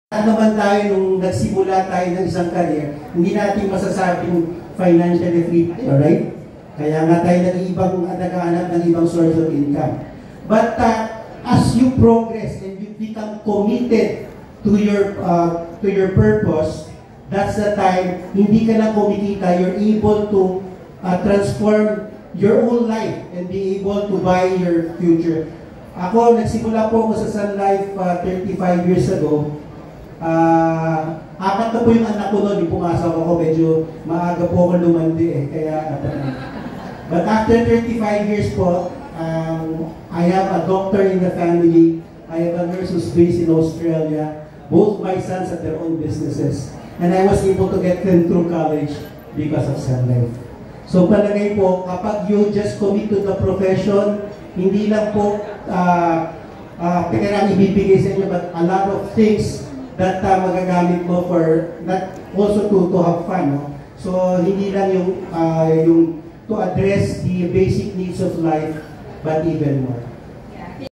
Naman tayo nung nagsimula tayo ng isang career, hindi natin masasabing financially free tayo, right? Kaya nga tayo naghahanap ng ibang source of income. But as you progress and you become committed to your purpose, that's the time hindi ka lang kumikita, you're able to transform your whole life and be able to buy your future. Ako, nagsimula po ako sa Sun Life 35 years ago. Apat na po yung anak ko noon, yung pumasok ako, medyo maaga po ako lumandi eh. Kaya, but after 35 years po, I have a doctor in the family. I have a nurse who's based in Australia. Both my sons have their own businesses. And I was able to get them through college because of Sun Life. So palagay po, kapag you just commit to the profession, hindi lang po pera ibibigay sa inyo, but a lot of things that magagamit mo for that also to have fun, no? So hindi lang yung to address the basic needs of life, but even more.